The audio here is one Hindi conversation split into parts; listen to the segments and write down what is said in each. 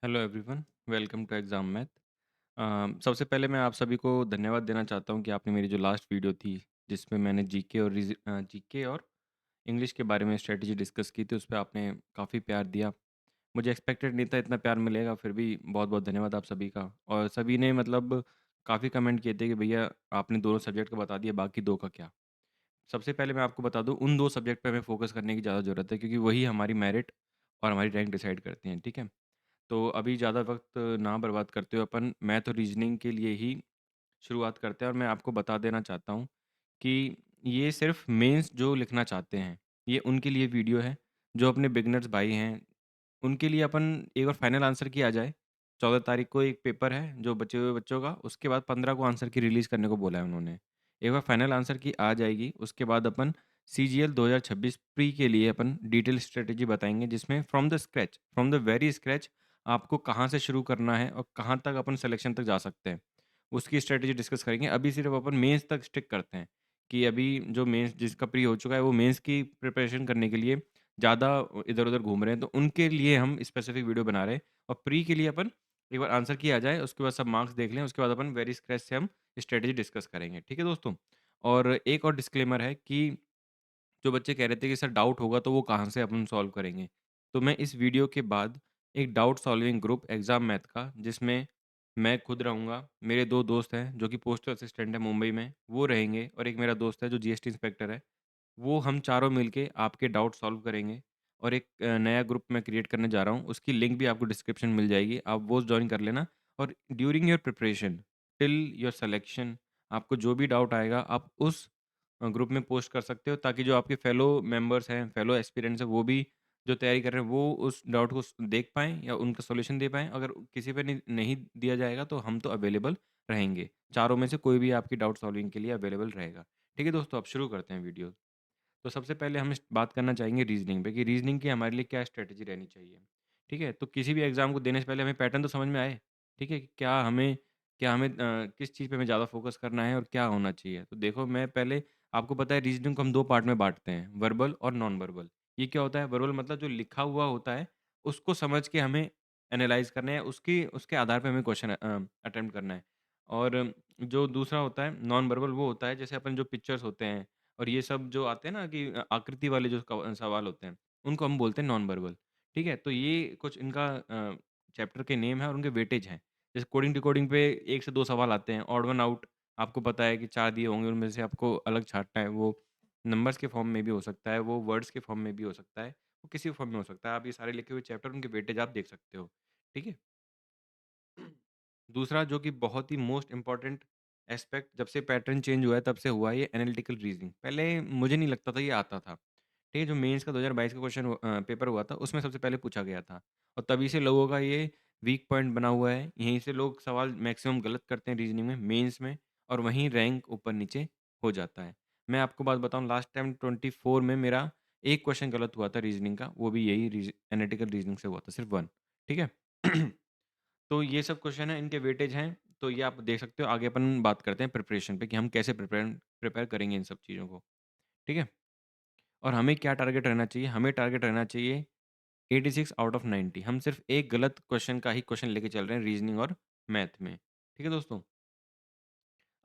Hello everyone, welcome to exam math. सबसे पहले मैं आप सभी को धन्यवाद देना चाहता हूँ कि आपने मेरी जो लास्ट वीडियो थी, जिसमें मैंने जीके और इंग्लिश के बारे में स्ट्रेटजी डिस्कस की थी, उस पे आपने काफ़ी प्यार दिया। मुझे एक्सपेक्टेड नहीं था इतना प्यार मिलेगा, फिर भी बहुत-बहुत धन्यवाद आप सभी का। और सभी ने मतलब काफ़ी कमेंट किए थे कि भैया आपने दोनों सब्जेक्ट का बता दिया, बाकी 2 का क्या? सबसे पहले मैं आपको बता दूँ, उन 2 सब्जेक्ट पे हमें फ़ोकस करने की ज़्यादा ज़रूरत है क्योंकि वही हमारी मेरिट और हमारी रैंक डिसाइड करते हैं, ठीक है? तो अभी ज़्यादा वक्त ना बर्बाद करते हुए अपन मैथ और रीजनिंग के लिए ही शुरुआत करते हैं और मैं आपको बता देना चाहता हूँ कि ये सिर्फ मेंस जो लिखना चाहते हैं, ये उनके लिए वीडियो है। जो अपने बिगनर्स भाई हैं, उनके लिए अपन एक बार फाइनल आंसर की आ जाए। 14 तारीख को एक पेपर है जो बचे हुए बच्चों का, उसके बाद 15 को आंसर की रिलीज़ करने को बोला है उन्होंने। एक बार फाइनल आंसर की आ जाएगी, उसके बाद अपन सीजीएल 2026 प्री के लिए अपन डिटेल स्ट्रेटेजी बताएँगे, जिसमें फ्रॉम द वेरी स्क्रैच आपको कहाँ से शुरू करना है और कहाँ तक अपन सिलेक्शन तक जा सकते हैं। उसकी स्ट्रेटेजी डिस्कस करेंगे। अभी सिर्फ अपन मेंस तक स्टिक करते हैं कि अभी जो मेंस जिसका प्री हो चुका है, वो मेंस की प्रिपरेशन करने के लिए ज़्यादा इधर-उधर घूम रहे हैं, तो उनके लिए हम स्पेसिफिक वीडियो बना रहे हैं। और प्री के लिए अपन एक बार आंसर किया जाए, उसके बाद सब मार्क्स देख लें, उसके बाद अपन वेरी स्क्रैच से हम स्ट्रेटेजी डिस्कस करेंगे। ठीक है दोस्तों? और एक और डिस्क्लेमर है कि जो बच्चे कह रहे थे कि सर डाउट होगा तो वो कहाँ से अपन सॉल्व करेंगे? तो मैं इस वीडियो के बाद एक doubt solving group exam math का, जिसमें मैं खुद रहूँगा, मेरे 2 दोस्त हैं जो कि पोस्टल असिस्टेंट हैं मुंबई में, वो रहेंगे और एक मेरा दोस्त है जो जीएसटी इंस्पेक्टर है। वो हम चारों मिलके आपके डाउट सॉल्व करेंगे और एक नया ग्रुप मैं क्रिएट करने जा रहा हूँ। उसकी लिंक भी आपको डिस्क्रिप्शन में मिल जाएगी। आप वो जॉइन कर लेना और during your preparation till your selection आपको जो भी डाउट आएगा आप उस ग्रुप में पोस्ट कर सकते हो, ताकि जो आपके फेलो मेंबर्स हैं, फेलो एस्पिरेंट्स हैं, वो भी जो तैयारी कर रहे हैं, वो उस डाउट को देख पाएँ या उनका सॉल्यूशन दे पाएँ। अगर किसी पे नहीं दिया जाएगा तो हम तो अवेलेबल रहेंगे। चारों में से कोई भी आपकी डाउट सॉल्विंग के लिए अवेलेबल रहेगा। ठीक है दोस्तों, अब शुरू करते हैं वीडियो। तो सबसे पहले हम बात करना चाहेंगे रीजनिंग पे कि रीजनिंग की हमारे लिए क्या स्ट्रेटजी रहनी चाहिए। ठीक है, तो किसी भी एग्जाम को देने से पहले हमें पैटर्न तो समझ में आए। ठीक है कि क्या हमें किस चीज़ पे हमें ज़्यादा फोकस करना है और क्या होना चाहिए। तो देखो, मैं पहले आपको पता है रीजनिंग को हम दो पार्ट में बांटते हैं, वर्बल और नॉन वर्बल। ये क्या होता है? वर्बल मतलब जो लिखा हुआ होता है उसको समझ के हमें एनालाइज करना है, उसकी उसके आधार पर हमें क्वेश्चन अटेम्प्ट करना है। और जो दूसरा होता है नॉन वर्बल, वो होता है जैसे अपन जो पिक्चर्स होते हैं और ये सब जो आते हैं ना कि आकृति वाले जो सवाल होते हैं, उनको हम बोलते हैं नॉन वर्बल। ठीक है? तो ये कुछ इनका चैप्टर के नेम है और उनके वेटेज हैं। जैसे कोडिंग डिकोडिंग पे 1 से 2 सवाल आते हैं, ऑड वन आउट। आपको पता है कि 4 दिए होंगे, उनमें से आपको अलग छाँटना है। वो नंबर्स के फॉर्म में भी हो सकता है, वो वर्ड्स के फॉर्म में भी हो सकता है, वो किसी भी फॉर्म में हो सकता है। आप ये सारे लिखे हुए चैप्टर, उनके वेटेज आप देख सकते हो। ठीक है? दूसरा जो कि बहुत ही मोस्ट इम्पोर्टेंट एस्पेक्ट, जब से पैटर्न चेंज हुआ है तब से हुआ है, ये एनालिटिकल रीजनिंग। पहले मुझे नहीं लगता था ये आता था। ठीक है, जो मेंस का 2022 का पेपर हुआ था, उसमें सबसे पहले पूछा गया था और तभी से लोगों का ये वीक पॉइंट बना हुआ है। यहीं से लोग सवाल मैक्सिमम गलत करते हैं रीजनिंग में, मेंस में, और वहीं रैंक ऊपर-नीचे हो जाता है। मैं आपको बात बताऊँ, लास्ट टाइम 24 में मेरा एक क्वेश्चन गलत हुआ था रीजनिंग का, वो भी यही एनालिटिकल रीजनिंग से हुआ था, सिर्फ 1। ठीक है? तो ये सब क्वेश्चन हैं, इनके वेटेज हैं, तो ये आप देख सकते हो। आगे अपन बात करते हैं प्रिपरेशन पे कि हम कैसे प्रिपेयर प्रिपेयर करेंगे इन सब चीज़ों को, ठीक है? और हमें क्या टारगेट रहना चाहिए? हमें टारगेट रहना चाहिए 86 आउट ऑफ 90। हम सिर्फ एक गलत क्वेश्चन का ही क्वेश्चन लेके चल रहे हैं रीजनिंग और मैथ में, ठीक है दोस्तों?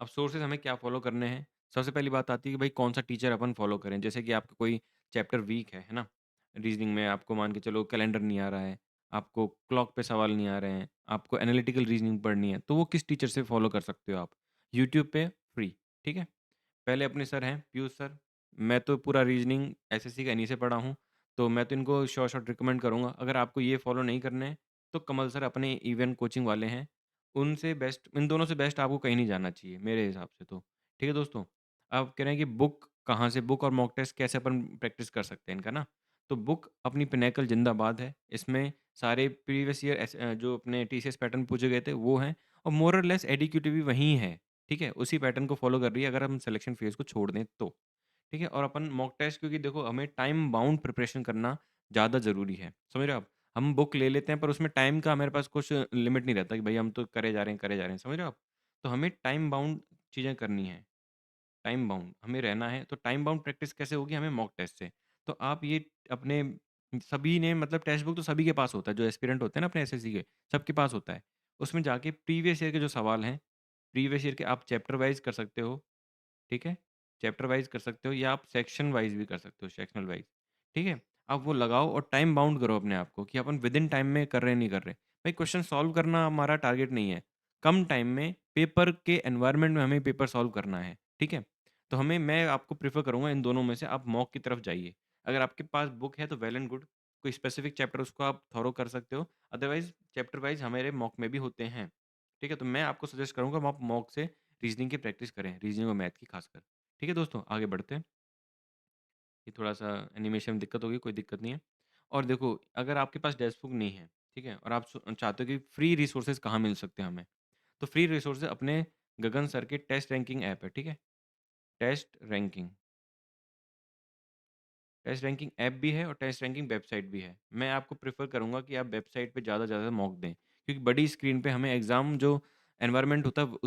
अब सोर्सेज़ हमें क्या फ़ॉलो करने हैं? सबसे पहली बात आती है कि भाई कौन-सा टीचर अपन फ़ॉलो करें। जैसे कि आपका कोई चैप्टर वीक है ना? रीज़निंग में आपको मान के चलो कैलेंडर नहीं आ रहा है, आपको क्लॉक पे सवाल नहीं आ रहे हैं, आपको एनालिटिकल रीज़निंग पढ़नी है, तो वो किस टीचर से फ़ॉलो कर सकते हो आप? यूट्यूब पे फ्री, ठीक है? पहले अपने सर हैं पीयूष सर। मैं तो पूरा रीज़निंग एसएससी का इन्हीं से पढ़ा हूँ, तो मैं तो इनको श्योर रिकमेंड करूँगा। अगर आपको ये फ़ॉलो नहीं करने हैं, तो कमल सर अपने इवेंट कोचिंग वाले हैं, उनसे बेस्ट, इन दोनों से बेस्ट आपको कहीं नहीं जाना चाहिए मेरे हिसाब से तो। ठीक है दोस्तों? आप कह रहे हैं कि बुक कहाँ से, बुक और मॉक टेस्ट कैसे अपन प्रैक्टिस कर सकते हैं इनका ना? तो बुक अपनी पिनैकल ज़िंदाबाद है। इसमें सारे प्रीवियस ईयर जो अपने टीसीएस पैटर्न पूछे गए थे वो हैं और मोर और लेस एडीक्यूटिव भी वही है। ठीक है? उसी पैटर्न को फ़ॉलो कर रही है, अगर हम सिलेक्शन फेज़ को छोड़ दें तो। ठीक है? और अपन मॉक टेस्ट, क्योंकि देखो हमें टाइम बाउंड प्रिपरेशन करना ज़्यादा ज़रूरी है। समझ रहे हो आप? हम बुक ले लेते हैं पर उसमें टाइम का हमारे पास कुछ लिमिट नहीं रहता कि भई हम तो करे जा रहे हैं, करे जा रहे हैं। समझ रहे हो आप? तो हमें टाइम बाउंड चीज़ें करनी हैं। टाइम बाउंड हमें रहना है, तो टाइम बाउंड प्रैक्टिस कैसे होगी? हमें मॉक टेस्ट से। तो आप ये अपने सभी ने मतलब टेक्स्ट बुक तो सभी के पास होता है, जो एस्पिरेंट होते हैं ना अपने एसएससी के, सबके पास होता है। उसमें जाके प्रीवियस ईयर के जो सवाल हैं, प्रीवियस ईयर के आप चैप्टर वाइज़ कर सकते हो, ठीक है? चैप्टर वाइज़ कर सकते हो या आप सेक्शन वाइज़ भी कर सकते हो, सेक्शनल वाइज़, ठीक है? आप वो लगाओ और टाइम बाउंड करो अपने आप को कि अपन विदिन टाइम में कर रहे हैं, नहीं कर रहे। भाई क्वेश्चन सॉल्व करना हमारा टारगेट नहीं है। कम टाइम में पेपर के एनवायरनमेंट में हमें पेपर सॉल्व करना है, ठीक है? तो मैं आपको प्रेफ़र करूँगा इन दोनों में से आप मॉक की तरफ जाइए। अगर आपके पास बुक है तो वेल एंड गुड, कोई स्पेसिफिक चैप्टर उसको आप थॉरो कर सकते हो, अदरवाइज़ चैप्टर वाइज़ हमारे मॉक में भी होते हैं, ठीक है? तो मैं आपको सजेस्ट करूँगा आप मॉक से रीज़निंग की प्रैक्टिस करें, रीज़निंग और मैथ की खासकर। ठीक है दोस्तों, आगे बढ़ते हैं। ये थोड़ा-सा एनिमेशन में दिक्कत होगी, कोई दिक्कत नहीं है। और देखो, अगर आपके पास टेक्स्ट बुक नहीं है, ठीक है? और आप चाहते हो कि फ्री रिसोर्सेज़ कहाँ मिल सकते हैं हमें, तो फ्री रिसोर्सेज़ अपने गगन सर के टेस्ट रैंकिंग ऐप है, ठीक है? Test ranking. Test ranking app भी है और टेस्ट रैंकिंग वेबसाइट भी है। मैं आपको प्रेफ़र करूँगा कि आप वेबसाइट पे ज़्यादा से ज़्यादा मॉक दें, क्योंकि बड़ी स्क्रीन पे हमें एग्ज़ाम जो एनवायरनमेंट होता है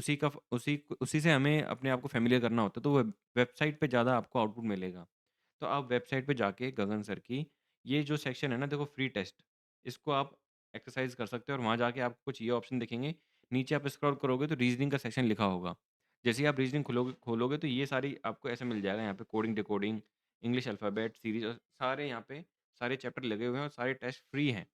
उसी से हमें अपने आप को फ़ैमिलियर करना होता है, तो वेबसाइट पे ज़्यादा आपको आउटपुट मिलेगा। तो आप वेबसाइट पे जाके गगन सर की ये जो सेक्शन है ना, देखो फ्री टेस्ट, इसको आप एक्सरसाइज़ कर सकते हो और वहाँ जाके आपको कुछ ये ऑप्शन दिखेंगे। नीचे आप स्क्रॉल करोगे तो रीज़निंग का सेक्शन लिखा होगा। जैसे ही आप रीज़निंग खोलोगे खोलोगे तो ये सारी आपको ऐसे मिल जाएगा, यहाँ पे coding, decoding, English alphabet, series और सारे यहाँ पे सारे चैप्टर लगे हुए हैं और सारे टेस्ट फ्री हैं।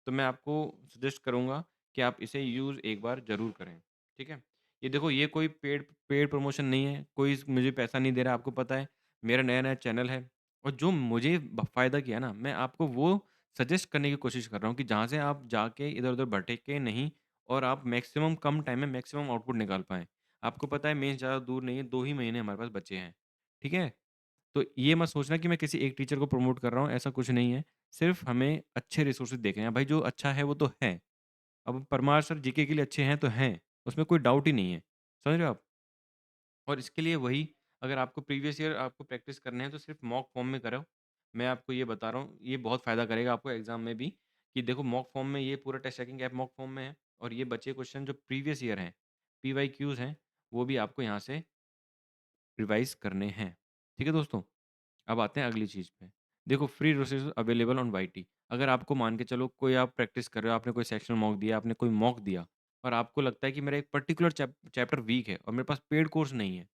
तो मैं आपको सजेस्ट करूँगा कि आप इसे यूज़ एक बार ज़रूर करें, ठीक है? ये देखो, ये कोई पेड पेड प्रमोशन नहीं है, कोई मुझे पैसा नहीं दे रहा, आपको पता है, मेरा नया-नया चैनल है और जो मुझे फ़ायदा किया ना, मैं आपको वो सजेस्ट करने की कोशिश कर रहा हूँ कि जहाँ से आप जाके इधर-उधर भटके नहीं और आप मैक्सिमम कम टाइम में मैक्सिमम आउटपुट निकाल पाएँ। आपको पता है मेंस ज़्यादा दूर नहीं है, 2 ही महीने हमारे पास बचे हैं, ठीक है? तो ये मत सोचना कि मैं किसी एक टीचर को प्रमोट कर रहा हूँ, ऐसा कुछ नहीं है। सिर्फ़ हमें अच्छे रिसोर्सेज़ देखने हैं। भाई जो अच्छा है वो तो है। अब परमार सर जीके के लिए अच्छे हैं तो हैं, उसमें कोई डाउट ही नहीं है। समझ रहे हो आप? और इसके लिए वही, अगर आपको प्रीवियस ईयर आपको प्रैक्टिस करने हैं तो सिर्फ़ मॉक फॉर्म में करो। मैं आपको ये बता रहा हूँ, ये बहुत फ़ायदा करेगा आपको एग्ज़ाम में भी कि देखो मॉक फॉर्म में ये पूरा test checking app mock form में है और ये बचे क्वेश्चन जो प्रीवियस ईयर हैं, पीवाईक्यूज़ हैं, वो भी आपको यहाँ से रिवाइज़ करने हैं। ठीक है दोस्तों? अब आते हैं अगली चीज़ पे। देखो free resources available on YT. अगर आपको मान के चलो कोई आप प्रैक्टिस कर रहे हो, आपने कोई सेक्शनल मॉक दिया, आपने कोई मॉक दिया और आपको लगता है कि मेरा एक पर्टिकुलर चैप्टर वीक है और मेरे पास पेड कोर्स नहीं है,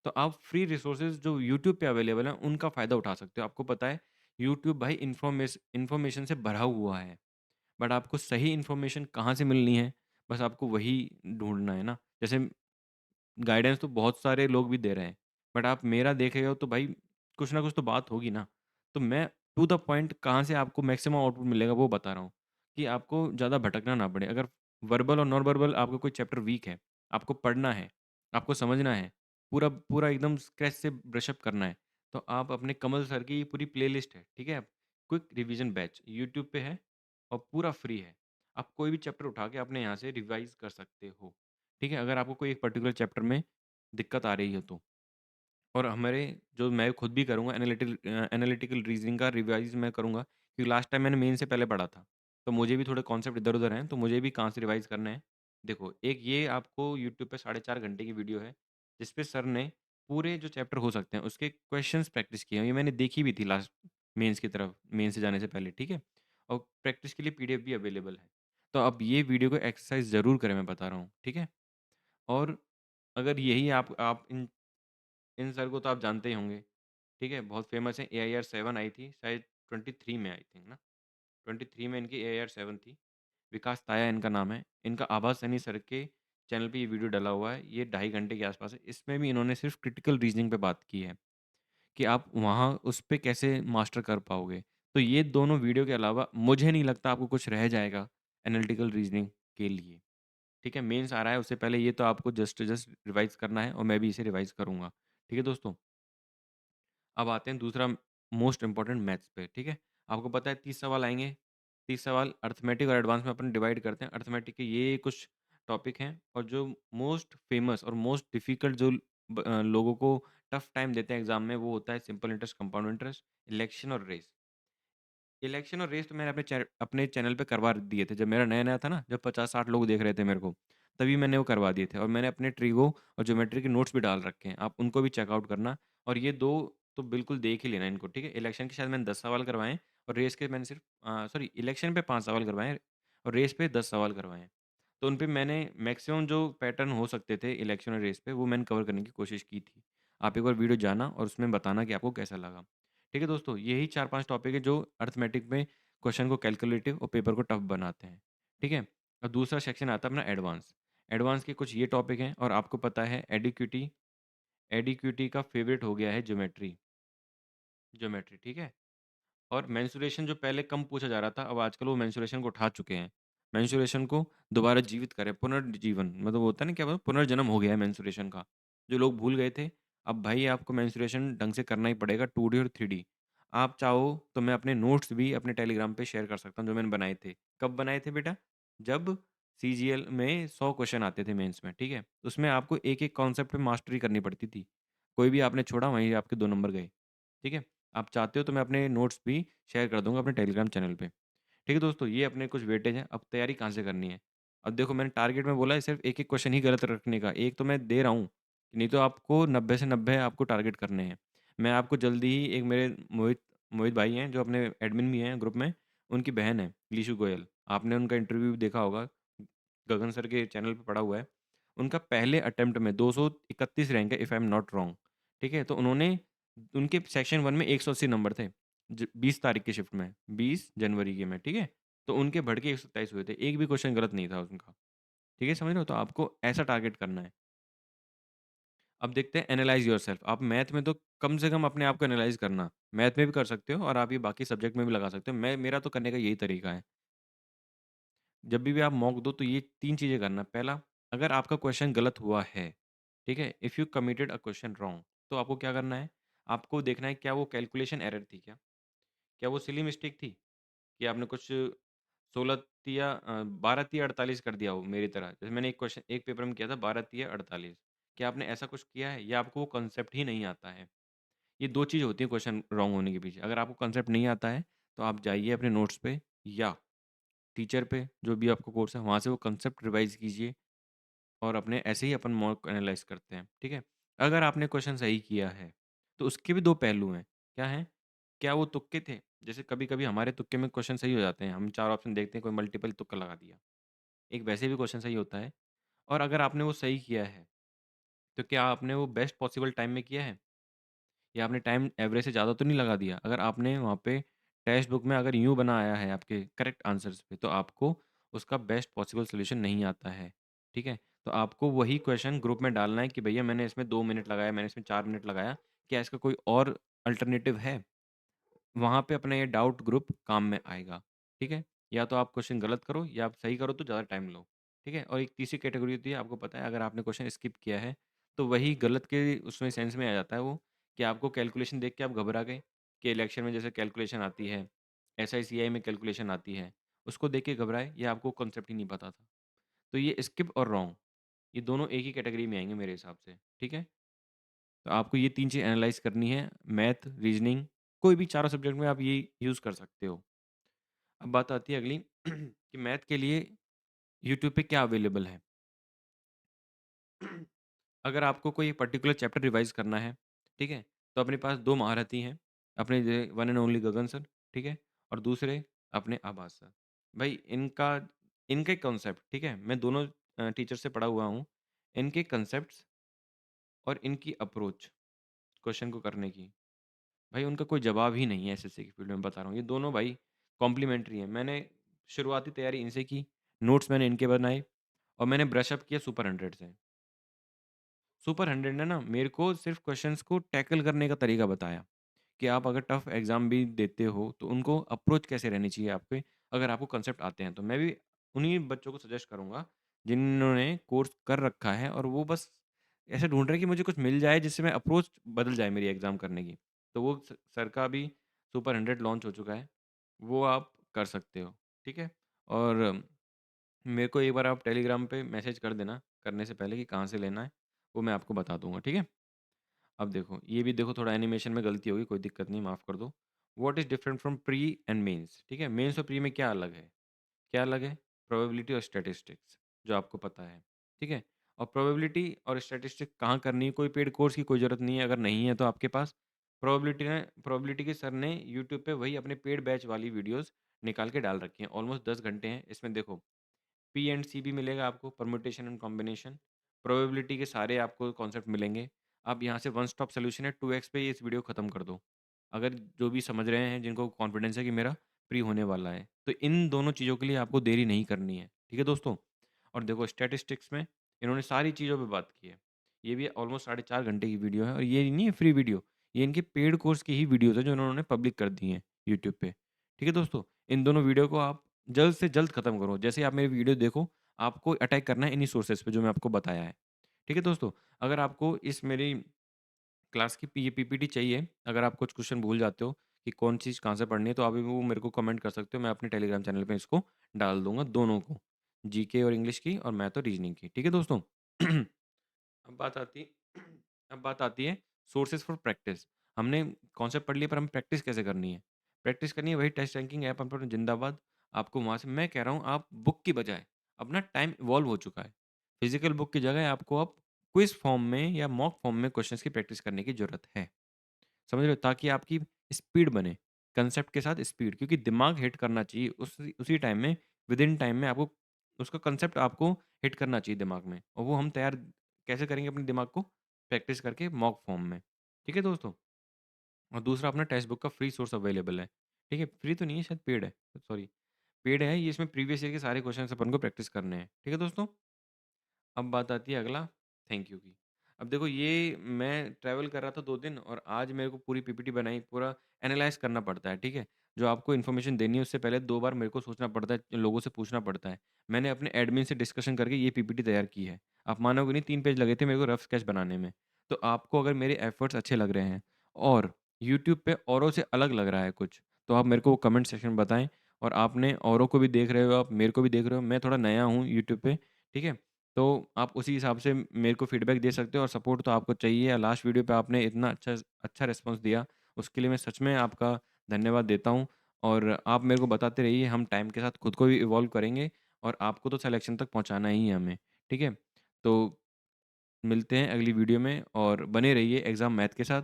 तो आप फ्री रिसोर्सेज़ जो यूट्यूब पे अवेलेबल हैं, उनका फ़ायदा उठा सकते हो। आपको पता है यूट्यूब भाई इन्फॉर्मेशन से भरा हुआ है, बट आपको सही इन्फॉर्मेशन कहाँ से मिलनी है, बस आपको वही ढूँढना है ना। जैसे गाइडेंस तो बहुत सारे लोग भी दे रहे हैं, बट आप मेरा देख रहे हो तो भाई कुछ ना कुछ तो बात होगी ना। तो मैं टू द पॉइंट कहाँ से आपको मैक्सिमम आउटपुट मिलेगा वो बता रहा हूँ, कि आपको ज़्यादा भटकना ना पड़े। अगर वर्बल और नॉन वर्बल आपका कोई चैप्टर वीक है, आपको पढ़ना है, आपको समझना है, पूरा पूरा एकदम स्क्रैच से ब्रश अप करना है, तो आप अपने कमल सर की पूरी प्लेलिस्ट है, ठीक है? क्विक रिवीजन बैच यूट्यूब पे है और पूरा फ्री है। आप कोई भी चैप्टर उठा के अपने यहाँ से रिवाइज़ कर सकते हो। ठीक है? अगर आपको कोई एक पर्टिकुलर चैप्टर में दिक्कत आ रही है तो। और हमारे जो मैं खुद भी करूँगा एनालिटिकल रीज़निंग का रिवाइज़ मैं करूँगा, क्योंकि लास्ट टाइम मैंने मेन से पहले पढ़ा था। तो मुझे भी थोड़े कॉन्सेप्ट इधर-उधर हैं, तो मुझे भी कहाँ से रिवाइज़ करना है। देखो, एक ये आपको यूट्यूब पे 4.5 घंटे की वीडियो है, जिसपे सर ने पूरे जो चैप्टर हो सकते हैं, उसके क्वेश्चन्स प्रैक्टिस किए हैं। ये मैंने देखी भी थी लास्ट मेंस की तरफ, मेंस से जाने से पहले, ठीक है? और प्रैक्टिस के लिए पीडीएफ भी अवेलेबल है। तो अब ये वीडियो को एक्सरसाइज़ ज़रूर करें, मैं बता रहा हूँ, ठीक है? और अगर यही आप इन सर को तो आप जानते ही होंगे, ठीक है? बहुत फ़ेमस हैं, एआईआर 7 आई थी शायद 23 में आई थिंक ना? 23 में इनकी एआईआर 7 थी। विकास ताया इनका नाम है। इनका आभा सैनी सर के चैनल पे ये वीडियो डला हुआ है। ये ढाई घंटे के आसपास है। इसमें भी इन्होंने सिर्फ़ क्रिटिकल रीज़निंग पे बात की है, कि आप वहाँ उस पे कैसे मास्टर कर पाओगे। तो ये दोनों वीडियो के अलावा मुझे नहीं लगता आपको कुछ रह जाएगा एनालिटिकल रीज़निंग के लिए। ठीक है? मेंस आ रहा है, उससे पहले ये तो आपको जस्ट रिवाइज़ करना है और मैं भी इसे रिवाइज़ करूँगा। ठीक है दोस्तों? अब आते हैं दूसरा मोस्ट इम्पोर्टेंट मैथ्स पे, ठीक है? आपको पता है 30 सवाल आएँगे, 30 सवाल अरिथमेटिक और एडवांस में अपन डिवाइड करते हैं। अरिथमेटिक के ये कुछ टॉपिक हैं और जो मोस्ट फेमस और मोस्ट डिफ़िकल्ट जो लोगों को टफ़ टाइम देते हैं एग्ज़ाम में, वो होता है simple interest, compound interest, election और रेस। इलेक्शन और रेस तो मैंने अपने चैनल पे करवा दिए थे। जब मेरा नया-नया था ना, जब 50-60 लोग देख रहे थे मेरे को, तभी मैंने वो करवा दिए थे और मैंने अपने ट्रिगो और ज्योमेट्री के नोट्स भी डाल रखे हैं। आप उनको भी चेकआउट करना और ये 2 तो बिल्कुल देख ही लेना इनको, ठीक है? इलेक्शन के शायद मैंने 10 सवाल करवाए हैं और रेस के मैंने सिर्फ सॉरी इलेक्शन पे 5 सवाल करवाए हैं और रेस पे 10 सवाल करवाए हैं। तो उन पे मैंने मैक्सिमम जो पैटर्न हो सकते थे इलेक्शन और रेस पे वो मैंने कवर करने की कोशिश की थी। आप एक बार वीडियो जाना और उसमें बताना कि आपको कैसा लगा। ठीक है दोस्तों, यही 4-5 टॉपिक है जो अरिथमेटिक में क्वेश्चन को कैलकुलेटिव और पेपर को टफ बनाते हैं। ठीक है? और दूसरा सेक्शन आता है अपना एडवांस। एडवांस के कुछ ये टॉपिक हैं और आपको पता है एडिक्विटी एडिक्विटी का फेवरेट हो गया है ज्योमेट्री। ज्योमेट्री, ठीक है? और मेंस्ट्रुएशन जो पहले कम पूछा जा रहा था, अब आजकल वो मेंस्ट्रुएशन को उठा चुके हैं। मेंस्ट्रुएशन को दोबारा जीवित करें, पुनर्जीवन मतलब होता है ना क्या बोलते हैं पुनर्जन्म हो गया है मेंस्ट्रुएशन का। जो लोग भूल गए थे, अब भाई आपको मेंस्ट्रुएशन ढंग से करना ही पड़ेगा 2D और 3D। आप चाहो तो मैं अपने नोट्स भी अपने टेलीग्राम पे शेयर कर सकता हूँ जो मैंने बनाए थे। कब बनाए थे बेटा? जब सीजीएल में 100 क्वेश्चन आते थे मेंस में, ठीक है? उसमें आपको एक-एक कॉन्सेप्ट पे मास्टरी करनी पड़ती थी। कोई भी आपने छोड़ा वहीं आपके 2 नंबर गए, ठीक है? आप चाहते हो तो मैं अपने नोट्स भी शेयर कर दूँगा अपने टेलीग्राम चैनल पे। ठीक है दोस्तों, ये अपने कुछ वेटेज हैं, अब तैयारी कहाँ से करनी है? अब देखो मैंने टारगेट में बोला है सिर्फ़ एक-एक क्वेश्चन ही गलत रखने का, एक तो मैं दे रहा हूँ, नहीं तो आपको 90 से 90 आपको टारगेट करने हैं। मैं आपको जल्दी ही एक मेरे मोहित मोहित भाई हैं जो अपने एडमिन भी हैं ग्रुप में, उनकी बहन है लीशु गोयल, आपने उनका इंटरव्यू भी देखा होगा, गगन सर के चैनल पे पड़ा हुआ है। उनका पहले अटेम्प्ट में 231 रैंक है if I am not wrong, ठीक है? तो उन्होंने उनके सेक्शन 1 में 180 नंबर थे, 20 तारीख की शिफ्ट में, 20 जनवरी के में, ठीक है? तो उनके बढ़ के 127 हुए थे, एक भी क्वेश्चन गलत नहीं था उनका, ठीक है? समझ रहे हो? तो आपको ऐसा टारगेट करना है। अब देखते हैं एनालाइज़ योरसेल्फ, आप मैथ में तो कम से कम अपने आप को एनालाइज़ करना, मैथ में भी कर सकते हो और आप ये बाकी सब्जेक्ट में भी लगा सकते हो। मेरा तो करने का यही तरीका है। जब भी आप मॉक दो तो ये 3 चीज़ें करना। पहला, अगर आपका क्वेश्चन गलत हुआ है, ठीक है? If you committed a question wrong, तो आपको क्या करना है? आपको देखना है क्या वो कैलकुलेशन एरर थी क्या? क्या वो सिली मिस्टेक थी? कि आपने कुछ 12 तिया 48 कर दिया हो मेरी तरह। जैसे मैंने एक पेपर में किया था 12 तिया 48। क्या आपने ऐसा कुछ किया है या आपको वो कांसेप्ट ही नहीं आता है? ये 2 चीज़ होती हैं क्वेश्चन रॉन्ग होने के पीछे। अगर आपको कांसेप्ट नहीं आता है, तो आप जाइए अपने नोट्स पे या टीचर पे, जो भी आपका कोर्स है, वहाँ से वो कांसेप्ट रिवाइज़ कीजिए और अपने ऐसे ही अपन मॉक एनालाइज़ करते हैं, ठीक है? अगर आपने क्वेश्चन सही किया है, तो उसके भी 2 पहलू हैं। क्या हैं? क्या वो तुक्के थे? जैसे कभी-कभी हमारे तुक्के में क्वेश्चन सही हो जाते हैं, हम 4 ऑप्शन देखते हैं, कोई मल्टीपल तुक्का लगा दिया। एक वैसे भी क्वेश्चन सही होता है और अगर आपने वो सही किया है, तो क्या आपने वो बेस्ट पॉसिबल टाइम में किया है? या आपने टाइम एवरेज से ज़्यादा तो नहीं लगा दिया? अगर आपने वहाँ पे टेक्स्ट बुक में अगर यूँ बना आया है आपके करेक्ट आंसर्स पे, तो आपको उसका बेस्ट पॉसिबल सॉल्यूशन नहीं आता है, ठीक है? तो आपको वही क्वेश्चन ग्रुप में डालना है कि भैया मैंने इसमें 2 मिनट लगाया, मैंने इसमें 4 मिनट लगाया, क्या इसका कोई और अल्टरनेटिव है? वहाँ पे अपना ये डाउट ग्रुप काम में आएगा, ठीक है? या तो आप क्वेश्चन गलत करो या आप सही करो तो ज़्यादा टाइम लो, ठीक है? और एक तीसरी कैटेगरी होती है, आपको पता है अगर आपने क्वेश्चन स्किप किया है, तो वही गलत के उसमें सेंस में आ जाता है वो, कि आपको कैलकुलेशन देख के आप घबरा गए, कि इलेक्शन में जैसे कैलकुलेशन आती है, एसआईसीआई में कैलकुलेशन आती है, उसको देख के घबराए, या आपको कॉन्सेप्ट ही नहीं पता था। तो ये स्किप और रॉन्ग, ये दोनों एक ही कैटेगरी में आएँगे मेरे हिसाब से, ठीक है? तो आपको ये 3 चीज़ एनालाइज़ करनी है, मैथ, रीज़निंग, कोई भी चारों सब्जेक्ट में आप ये यूज़ कर सकते हो। अब बात आती है अगली कि मैथ के लिए यूट्यूब पे क्या अवेलेबल है। अगर आपको कोई पर्टिकुलर चैप्टर रिवाइज़ करना है, ठीक है? तो अपने पास 2 महारथी हैं, अपने one and only Gagan sir, ठीक है? और दूसरे अपने आभास सर। भाई इनका इनके कॉन्सेप्ट, ठीक है? मैं दोनों टीचर से पढ़ा हुआ हूँ। इनके कॉन्सेप्ट्स और इनकी अप्रोच क्वेश्चन को करने की, भाई उनका कोई जवाब ही नहीं है एसएससी की फील्ड में, बता रहा हूँ। ये दोनों भाई कॉम्प्लीमेंट्री हैं। मैंने शुरुआती तैयारी इनसे की, नोट्स मैंने इनके बनाए और मैंने ब्रश अप किया सुपर 100 से। सुपर 100 ने ना मेरे को सिर्फ़ क्वेश्चंस को टैकल करने का तरीका बताया कि आप अगर टफ एग्ज़ाम भी देते हो, तो उनको अप्रोच कैसे रहनी चाहिए आप पे, अगर आपको कांसेप्ट आते हैं तो। मैं भी उन्हीं बच्चों को सजेस्ट करूँगा, जिन्होंने कोर्स कर रखा है और वो बस ऐसे ढूँढ रहे हैं कि मुझे कुछ मिल जाए जिससे मैं अप्रोच बदल जाए मेरी एग्ज़ाम करने की। तो वो सर का भी सुपर 100 लॉन्च हो चुका है, वो आप कर सकते हो, ठीक है? और मेरे को एक बार आप टेलीग्राम पे मैसेज कर देना, करने से पहले कि कहाँ से लेना है, वो मैं आपको बता दूँगा, ठीक है? अब देखो, ये भी देखो थोड़ा एनिमेशन में गलती होगी, कोई दिक्कत नहीं, माफ़ कर दो। What is different from pre and mains, ठीक है? मेंस और प्री में क्या अलग है? क्या अलग है? प्रोबेबिलिटी और स्टैटिस्टिक्स, जो आपको पता है, ठीक है? और प्रोबेबिलिटी और स्टैटिस्टिक्स कहाँ करनी है? कोई पेड कोर्स की कोई ज़रूरत नहीं है, अगर नहीं है तो आपके पास, प्रोबेबिलिटी के सर ने यूट्यूब पे वही अपने पेड बैच वाली वीडियोज़ निकाल के डाल रखी हैं। ऑलमोस्ट 10 घंटे हैं। इसमें देखो पी एंड सी भी मिलेगा आपको, परम्यूटेशन एंड कॉम्बिनेशन, प्रोबेबिलिटी के सारे आपको कॉन्सेप्ट मिलेंगे। आप यहाँ से वन स्टॉप सॉल्यूशन है, 2x पे इस वीडियो खत्म कर दो। अगर जो भी समझ रहे हैं, जिनको कॉन्फिडेंस है कि मेरा प्री होने वाला है, तो इन दोनों चीज़ों के लिए आपको देरी नहीं करनी है। ठीक है दोस्तों? और देखो स्टैटिस्टिक्स में इन्होंने सारी चीज़ों पे बात की है। ये भी ऑलमोस्ट साढ़े 4 घंटे की वीडियो है और ये नहीं है फ्री वीडियो, ये इनके पेड कोर्स की ही वीडियोज़ है जो इन्होंने पब्लिक कर दी हैं यूट्यूब पे। ठीक है दोस्तों? इन दोनों वीडियो को आप जल्द से जल्द खत्म करो। जैसे ही आप मेरी वीडियो देखो, आपको अटैक करना है इन्हीं सोर्सेज़ पे जो मैं आपको बताया है। ठीक है दोस्तों? अगर आपको इस मेरी क्लास की ये पीपीटी चाहिए, अगर आप कुछ क्वेश्चन भूल जाते हो कि कौन चीज़ कहाँ से पढ़नी है, तो आप वो मेरे को कमेंट कर सकते हो। मैं अपने टेलीग्राम चैनल पे इसको डाल दूँगा दोनों को, जीके और इंग्लिश की और मैथ और रीजनिंग की। ठीक है दोस्तों? अब बात आती अब बात आती है सोर्सेज़ फॉर प्रैक्टिस। हमने कॉन्सेप्ट पढ़ लिया पर हमें प्रैक्टिस कैसे करनी है? प्रैक्टिस करनी है वही टेस्ट रैंकिंग ऐप पर जिंदाबाद। आपको वहाँ से मैं कह रहा हूँ आप बुक की बजाय अपना टाइम इवॉल्व हो चुका है। फिज़िकल बुक की जगह आपको अब क्विज़ फॉर्म में या मॉक फॉर्म में क्वेश्चंस की प्रैक्टिस करने की ज़रूरत है। समझ रहे हो? ताकि आपकी स्पीड बने, कंसेप्ट के साथ स्पीड, क्योंकि दिमाग हिट करना चाहिए उसी उसी टाइम में, विदिन टाइम में आपको उसका कंसेप्ट आपको हिट करना चाहिए दिमाग में, और वो हम तैयार कैसे करेंगे अपने दिमाग को? प्रैक्टिस करके मॉक फॉर्म में। ठीक है दोस्तों? और दूसरा अपना टेक्स्ट बुक का फ्री सोर्स अवेलेबल है। ठीक है? फ्री तो नहीं है, शायद पेड है, सॉरी, पेड है ये। इसमें प्रीवियस ईयर के सारे क्वेश्चंस अपन को प्रैक्टिस करने हैं। ठीक है दोस्तों? अब बात आती है अगला थैंक यू की। अब देखो ये मैं ट्रैवल कर रहा था 2 दिन और आज मेरे को पूरी पीपीटी बनाई, पूरा एनालाइज़ करना पड़ता है, ठीक है? जो आपको इन्फॉर्मेशन देनी है उससे पहले 2 बार मेरे को सोचना पड़ता है, लोगों से पूछना पड़ता है। मैंने अपने एडमिन से डिस्कशन करके ये पीपीटी तैयार की है। आप मानोगे नहीं, 3 पेज लगे थे मेरे को रफ स्केच बनाने में। तो आपको अगर मेरे एफर्ट्स अच्छे लग रहे हैं और यूट्यूब पे औरों से अलग लग रहा है कुछ, तो आप मेरे को कमेंट सेक्शन में बताएँ। और आपने औरों को भी देख रहे हो, आप मेरे को भी देख रहे हो, मैं थोड़ा नया हूँ यूट्यूब पे, ठीक है? तो आप उसी हिसाब से मेरे को फीडबैक दे सकते हो और सपोर्ट तो आपको चाहिए। लास्ट वीडियो पे आपने इतना अच्छा रिस्पॉन्स दिया, उसके लिए मैं सच में आपका धन्यवाद देता हूँ। और आप मेरे को बताते रहिए, हम टाइम के साथ खुद को भी इवॉल्व करेंगे और आपको तो सिलेक्शन तक पहुँचाना ही है हमें, ठीक है? तो मिलते हैं अगली वीडियो में और बने रहिए एग्ज़ाम मैथ के साथ,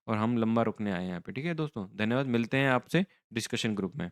और हम लंबा रुकने आए हैं यहाँ पे, ठीक है दोस्तों? धन्यवाद, मिलते हैं आपसे डिस्कशन ग्रुप में।